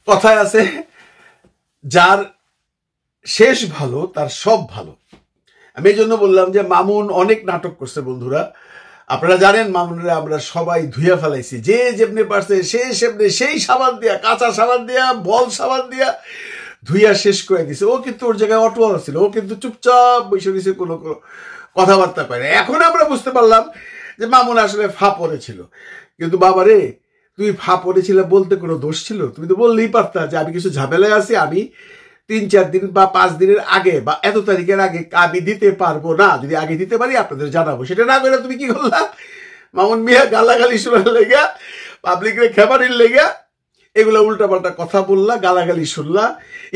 কথায় আছে যার শেষ ভালো তার সব ভালো। আমি এই জন্য বললাম যে মামুন অনেক নাটক করছে বন্ধুরা। আপনারা জানেন মামুনরে আমরা সবাই ধুইয়া ফেলাইছি, যে যেমনি পারছে সে সেমনি সেই সাবান দিয়া, কাঁচা সাবান দিয়া, বল সাবান দিয়া ধুইয়া শেষ করে দিছে। ও কিন্তু ওর জায়গায় অটোয়ালা ছিল, ও কিন্তু চুপচাপ বসে দিছে, কোনো কথাবার্তা পায় না। এখন আমরা বুঝতে পারলাম যে মামুন আসলে ফা পড়েছিল। কিন্তু বাবা রে, তুই ফা পড়েছিল বলতে কোনো দোষ ছিল? তুমি তো বললেই পারতা যে আমি কিছু ঝামেলায় আছি, আমি 3-4 দিন বা 5 দিনের আগে বা এত তারিখের আগে আমি দিতে পারবো না, যদি আগে দিতে পারি আপনাদের জানাবো। সেটা না করে তুমি কি করলা? মামুন মিয়া গালাগালি শোনার লেগা, পাবলিকের খেপারির লেগা এগুলো উল্টাপাল্টা কথা বললা, গালাগালি শুনলা।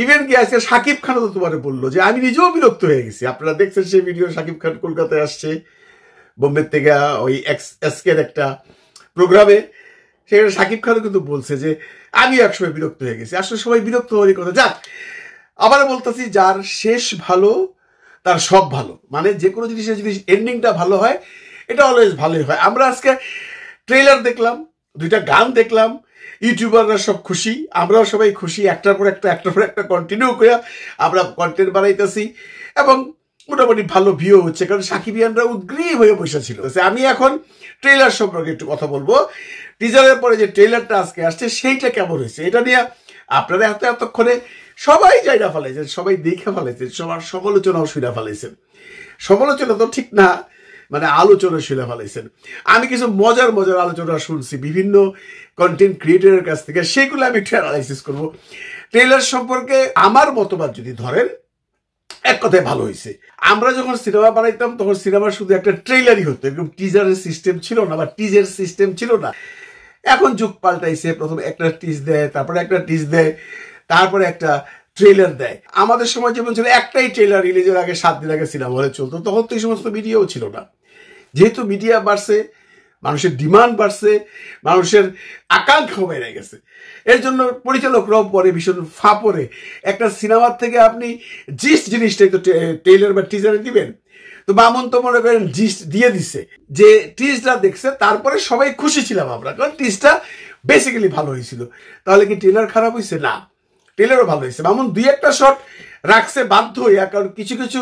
ইভেন কি আজকে শাকিব খানও তো তোমার বললো যে আমি নিজেও বিরক্ত হয়ে গেছি। আপনারা দেখছেন সেই ভিডিও, শাকিব খান কলকাতায় আসছে বোম্বে থেকে ওই এসকের একটা প্রোগ্রামে, সেখানে শাকিব খানও কিন্তু বলছে যে আমি একসময় বিরক্ত হয়ে গেছি। আসলে সবাই বিরক্ত হওয়ারই কথা। যাক, আবার বলতেছি যার শেষ ভালো তার সব ভালো। মানে যে কোনো জিনিসের যদি এন্ডিংটা ভালো হয় এটা অলওয়েজ ভালোই হয়। আমরা আজকে ট্রেলার দেখলাম, 2টা গান দেখলাম, ইউটিউবাররা সব খুশি, আমরাও সবাই খুশি। একটার পর একটা কন্টিনিউ করে আমরা কন্টেন্ট বানাইতেছি এবং মোটামুটি ভালো ভিউ হচ্ছে, কারণ সাকিবিয়ানরা উদ্গ্রীব হয়ে বসেছিল। আমি এখন ট্রেলার সম্পর্কে একটু কথা বলবো। টিজারের পরে যে ট্রেলারটা আজকে আসছে সেইটা কেমন হয়েছে এটা নিয়ে আপনারা এতক্ষণে সবাই জায়গা ফেলাইছেন, সবাই দেখে ফেলাইছেন, সবার সমালোচনাও শুনে ফেলাইছেন। সমালোচনা তো ঠিক না, মানে আলোচনা শুনে ফেলাইছেন। আমি কিছু মজার আলোচনা শুনছি বিভিন্ন কন্টেন্ট ক্রিয়েটরের কাছ থেকে, সেগুলো আমি একটু অ্যানালাইসিস করবো। ট্রেলার সম্পর্কে আমার মতবাদ যদি ধরেন, এক কথায় ভালো হয়েছে। আমরা যখন সিনেমা বানাইতাম তখন সিনেমার শুধু একটা ট্রেলারই হতো, এরকম টিজারের সিস্টেম ছিল না বা টিজের সিস্টেম ছিল না। এখন যুগ পাল্টাইছে, প্রথমে একটা টিজ দেয়, তারপরে একটা টিজ দেয়, তারপরে একটা ট্রেলার দেয়। আমাদের সময় যেমন ছিল একটাই ট্রেলার রিলিজের আগে 7 দিন আগে সিনেমা হলে চলতো, তখন তো এই সমস্ত মিডিয়াও ছিল না। যেহেতু মিডিয়া বাড়ছে, মানুষের ডিমান্ড বাড়ছে, মানুষের আকাঙ্ক্ষা বেড়ে গেছে, এর জন্য পরিচালকরাও পরে ভীষণ ফাঁপরে একটা সিনেমার থেকে আপনি জিস্ট জিনিসটাই তো ট্রেলার বা টিজারে দিবেন। তো মামুন তো মনে করেন জিস্ট দিয়ে দিছে, যে টিজটা দেখছে তারপরে সবাই খুশি ছিলাম আমরা, কারণ টিজটা বেসিক্যালি ভালো হয়েছিল। তাহলে কি ট্রেলার খারাপ হয়েছে? না, ট্রেলারও ভালো হয়েছে। মামুন 2-1টা শট রাখছে বাধ্য হইয়া, কারণ কিছু কিছু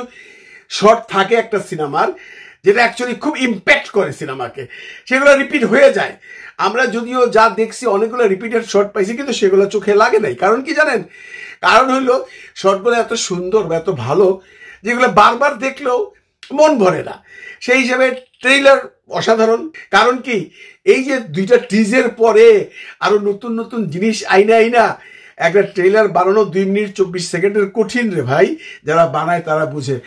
শট থাকে একটা সিনেমার যেটা অ্যাকচুয়ালি খুব ইম্প্যাক্ট করে সিনেমাকে, সেগুলো রিপিট হয়ে যায়। আমরা যদিও যা দেখছি অনেকগুলো রিপিটেড শট পাইছি, কিন্তু সেগুলো চোখে লাগে নাই। কারণ কি জানেন? কারণ হইলো শটগুলো এত সুন্দর বা এত ভালো যেগুলো বারবার দেখলেও মন ভরে না। সেই হিসাবে ট্রেইলার অসাধারণ। কারণ কি, এই যে 2টা টিজের পরে আরো নতুন নতুন জিনিস আইনা একটা ট্রেইলার বানানো 2 মিনিট 24 সেকেন্ডের কঠিন রে ভাই, যারা বানায় তারা বুঝে।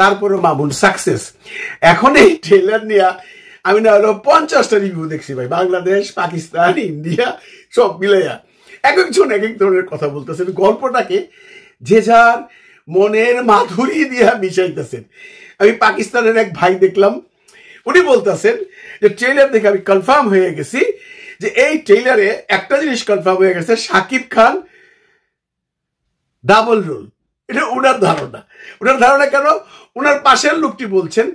তারপরে মামুন সাকসেস। এখন এই ট্রেলার নিয়ে আমি না হলো 50টা রিভিউ দেখছি ভাই, বাংলাদেশ, পাকিস্তান, ইন্ডিয়া সব মিলাইয়া এক একজন এক এক ধরনের কথা বলতেছেন। গল্পটাকে যে যার মনের মাধুরী দিয়া মিশাইতেছেন। আমি পাকিস্তানের এক ভাই দেখলাম, উনি বলতেছেন যে ট্রেলার দেখে আমি কনফার্ম হয়ে গেছি যে এই ট্রেলারে একটা জিনিস কনফার্ম হয়ে গেছে, শাকিব খান ডাবল রোল। এটা ওনার ধারণা। ওনার ধারণা কেন? ওনার পাশের লোকটি বলছেন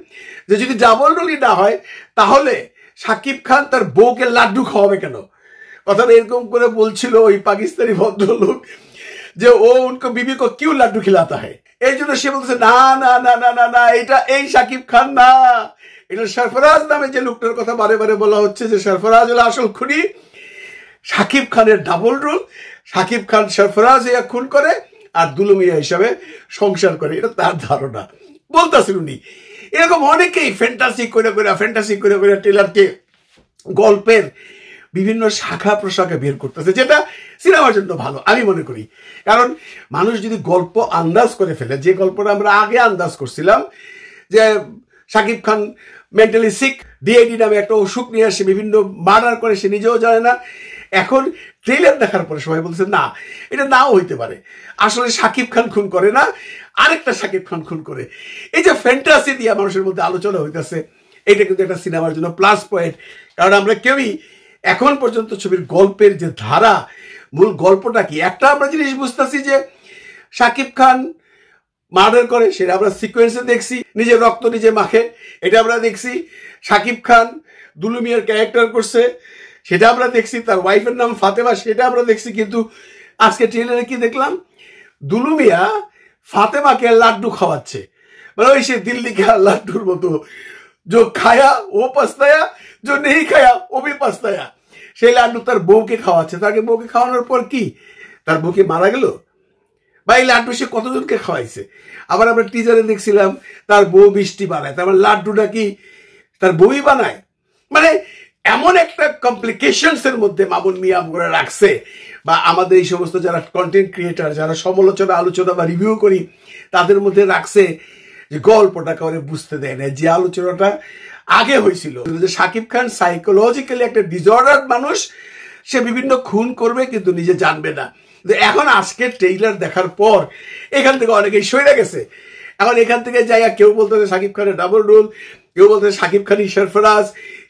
যে যদি ডাবল রোলই না হয় তাহলে শাকিব খান তার বউকে লাড্ডু খাওয়াবে কেন? কথাটা এরকম করে বলছিল ওই পাকিস্তানি ভদ্রলোক, যে ও উনকো বিবি কো কিউ লাড্ডু খিলাতা হয়। এই জন্য সে বলছে না না না না না না, এটা এই শাকিব খান না, এটা সরফরাজ নামে যে লোকটার কথা বারে বারে বলা হচ্ছে, যে সরফরাজ হলো আসল খুনি। শাকিব খানের ডাবল রোল, শাকিব খান সরফরাজ ইয়া খুন করে আর দুলুমিয়া হিসাবে সংসার করে, এটা তার ধারণা বলতেছেন উনি। এরকম অনেকেই ফ্যান্টাসি করে ট্রেলারকে গল্পের বিভিন্ন শাখা প্রশাখা বের করতেছে, যেটা সিনেমার জন্য ভালো আমি মনে করি। কারণ মানুষ যদি গল্প আন্দাজ করে ফেলে, যে গল্পটা আমরা আগে আন্দাজ করছিলাম যে Shakib Khan mentally sick, DID নামে একটা অসুখ নিয়ে আসে, বিভিন্ন মার্ডার করে, সে নিজেও জানে না। এখন ট্রেলার দেখার পরে সবাই বলছে না, এটা নাও হইতে পারে, আসলে শাকিব খান খুন করে না, আরেকটা শাকিব খান খুন করে। এই যে ফ্যান্টাসি দিয়ে মানুষের মধ্যে আলোচনা হইতেছে, এটা কিন্তু একটা সিনেমার জন্য প্লাস পয়েন্ট। কারণ আমরা কেউই এখন পর্যন্ত ছবির গল্পের যে ধারা, মূল গল্পটা কি, একটা আমরা জিনিস বুঝতেছি যে শাকিব খান মার্ডার করে, সেটা আমরা সিকোয়েন্সে দেখছি, নিজের রক্ত নিজে মাখে, এটা আমরা দেখছি। শাকিব খান দুলুমিয়ার ক্যারেক্টার করছে, সেটা আমরা দেখছি। তার ওয়াইফের নাম ফাতেমা, সেটা আমরা দেখছি। কিন্তু আজকে ট্রেলারে কি দেখলাম, দুলু মিয়া ফাতেমাকে লাড্ডু খাওয়াচ্ছে, মানে ওই সে দিল্লি का লাড্ডুর মতো, जो खाया वो पछताया, जो नहीं खाया वो भी पछताया। সেই লাড্ডু তার বউকে খাওয়াচ্ছে। তাকে বউকে খাওয়ানোর পর কি তার বউকে মারা গেল? বা এই লাড্ডু সে কতজনকে খাওয়াইছে? আবার আমরা টিজারে দেখছিলাম তার বউ মিষ্টি বানায়, তার লাড্ডুটা কি তার বউই বানায়? মানে এমন একটা কমপ্লিকেশনস এর মধ্যে মামুন মিয়া করে রাখছে, বা আমাদের এই সমস্ত যারা কন্টেন্ট ক্রিয়েটার, যারা সমালোচনা আলোচনা বা রিভিউ করি, তাদের মধ্যে রাখছে যে গল্পটা কাউরে বুঝতে দেয় না। যে আলোচনাটা আগে হয়েছিল যে শাকিব খান সাইকোলজিক্যালি একটা ডিসঅর্ডার মানুষ, সে বিভিন্ন খুন করবে কিন্তু নিজে জানবে না। এখন আজকে ট্রেইলার দেখার পর এখান থেকে অনেকেই সরে গেছে। এখন এখান থেকে যাইয়া কেউ বলতেছে শাকিব খানের ডাবল রোল, কেউ বলতেছে শাকিব খানই সরফরাজ,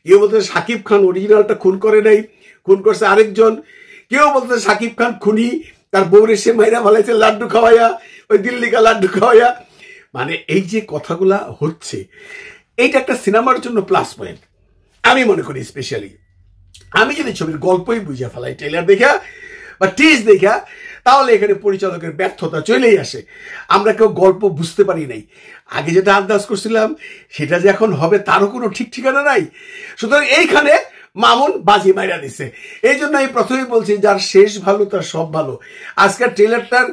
কেউ বলতেছে শাকিব খান অরিজিনালটা খুন করে নাই, খুন করছে আরেকজন, কেউ বলতেছে শাকিব খান খুনি, তার বউরে সে মাইরা ফেলাইছে লাড্ডু খাওয়াইয়া, ওই দিল্লিকা লাড্ডু খাওয়াইয়া। মানে এই যে কথাগুলা হচ্ছে, এইটা একটা সিনেমার জন্য প্লাস পয়েন্ট আমি মনে করি। স্পেশালি আমি যদি ছবির গল্পই বুঝে ফেলাই ট্রেলার দেখা বা টিজ দেখা, তাহলে এখানে পরিচালকের ব্যর্থতা চলেই আসে। আমরা কেউ গল্প বুঝতে পারি নাই, আগে যেটা আন্দাজ করছিলাম সেটা যে এখন হবে তারও কোনো ঠিক ঠিকানা নাই। সুতরাং এইখানে মামুন বাজি মাইরা দিছে। এই জন্য আমি প্রথমেই বলছি, যার শেষ ভালো তার সব ভালো। আজকের ট্রেলারটার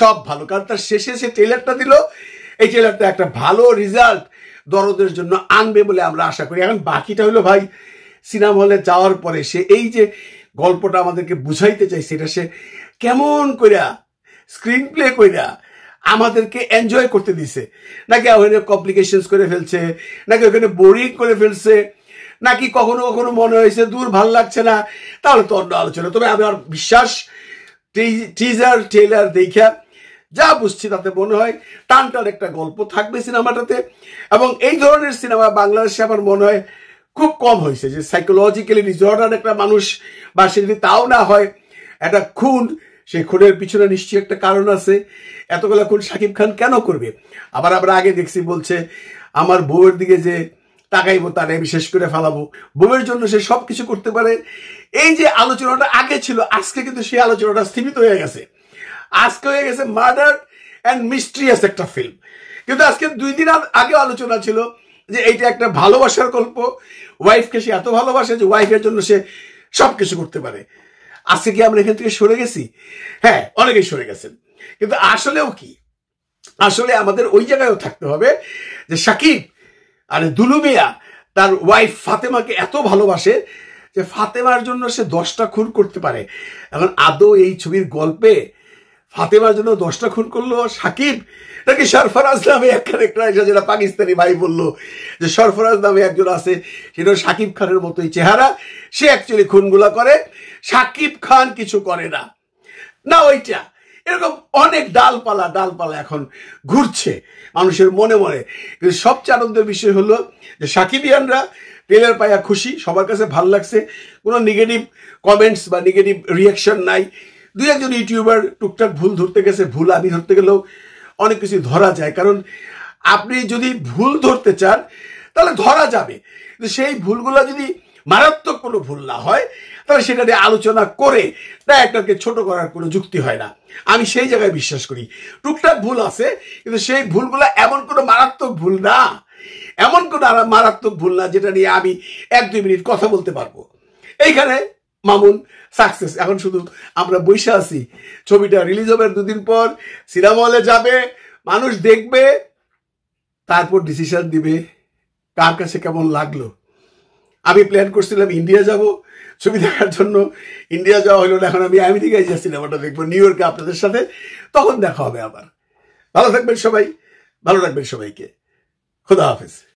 সব ভালো, কারণ তার শেষে সে ট্রেলারটা দিল, এই ট্রেলারটা একটা ভালো রেজাল্ট দর্শকদের জন্য আনবে বলে আমরা আশা করি। এখন বাকিটা হলো ভাই, সিনেমা হলে যাওয়ার পরে সে এই যে গল্পটা আমাদেরকে বুঝাইতে চাই, সেটা সে কেমন কইরা স্ক্রিন প্লে কইরা আমাদেরকে এনজয় করতে দিছে, নাকি ওখানে কমপ্লিকেশনস করে ফেলছে, নাকি ওখানে বোরিং করে ফেলছে, নাকি কখনো কখনো মনে হয়েছে দূর ভাল লাগছে না, তাহলে তো অন্য আলোচনা। তবে আমার বিশ্বাস টিজার ট্রেলার দেখা যা বুঝছি তাতে মনে হয় টানটার একটা গল্প থাকবে সিনেমাটাতে। এবং এই ধরনের সিনেমা বাংলাদেশে আমার মনে হয় খুব কম হয়েছে, যে সাইকোলজিক্যালি ডিসঅর্ডার একটা মানুষ, বা সে যদি তাও না হয় একটা খুন, সেই খুনের পিছনে নিশ্চয়ই একটা কারণ আছে। এতগুলো খুন শাকিব খান কেন করবে? আবার আমরা আগে দেখছি বলছে আমার বউয়ের দিকে যে তাকাইবো তারে বিশেষ করে ফেলাবো, বউয়ের জন্য সে সবকিছু করতে পারে। এই যে আলোচনাটা আগে ছিল, আজকে কিন্তু সেই আলোচনাটা স্থিমিত হয়ে গেছে। আজকে হয়ে গেছে মার্ডার অ্যান্ড মিস্ট্রিয়াস একটা ফিল্ম। কিন্তু আজকে 2 দিন আগে আলোচনা ছিল যে এইটা একটা ভালোবাসার গল্প, ওয়াইফকে সে এত ভালোবাসে যে ওয়াইফের জন্য সে সবকিছু করতে পারে। আজকে কি আমরা এখান থেকে সরে গেছি? হ্যাঁ, অনেকেই সরে গেছেন। কিন্তু আসলেও কি, আসলে আমাদের ওই জায়গায়ও থাকতে হবে যে শাকিব আর দুলু মিয়া তার ওয়াইফ ফাতেমাকে এত ভালোবাসে যে ফাতেমার জন্য সে 10টা খুন করতে পারে। এখন আদৌ এই ছবির গল্পে ফাতেমার জন্য 10টা খুন করলো শাকিব, নাকি সরফরাজ নামে এক ক্যারেক্টার আছে, যেটা পাকিস্তানি ভাই বললো যে সরফরাজ নামে একজন আছে, সেটা শাকিব খানের মতোই চেহারা, সে অ্যাকচুয়ালি খুনগুলা করে, শাকিব খান কিছু করে না। না ওইটা, এরকম অনেক ডালপালা এখন ঘুরছে মানুষের মনে মনে। কিন্তু সবচেয়ে আনন্দের বিষয় হলো যে সাকিবিয়ানরা ট্রেলার পাইয়া খুশি, সবার কাছে ভালো লাগছে, কোনো নেগেটিভ কমেন্টস বা নেগেটিভ রিয়াকশন নাই। 2-1 ইউটিউবার টুকটাক ভুল ধরতে গেছে, ভুল আমি ধরতে গেলেও অনেক কিছু ধরা যায়, কারণ আপনি যদি ভুল ধরতে চান তাহলে ধরা যাবে, কিন্তু সেই ভুলগুলো যদি মারাত্মক কোনো ভুল না হয় তাহলে সেটা নিয়ে আলোচনা করে তা একটাকে ছোট করার কোনো যুক্তি হয় না। আমি সেই জায়গায় বিশ্বাস করি টুকটাক ভুল আছে, কিন্তু সেই ভুলগুলো এমন কোনো মারাত্মক ভুল না, এমন কোনো মারাত্মক ভুল না যেটা নিয়ে আমি 1-2 মিনিট কথা বলতে পারবো। এইখানে মামুন সাকসেস। এখন শুধু আমরা বসে আছি, ছবিটা রিলিজ হবে 2 দিন পর, সিনেমা হলে যাবে, মানুষ দেখবে, তারপর ডিসিশন দিবে কার কাছে কেমন লাগলো। আমি প্ল্যান করছিলাম ইন্ডিয়া যাব ছবি দেখার জন্য, ইন্ডিয়া যাওয়া হলো না। এখন আমি আমেরিকায় যে সিনেমাটা দেখবো নিউ ইয়র্কে আপনাদের সাথে, তখন দেখা হবে আবার। ভালো থাকবেন সবাই, ভালো রাখবেন সবাইকে। খুদা হাফেজ।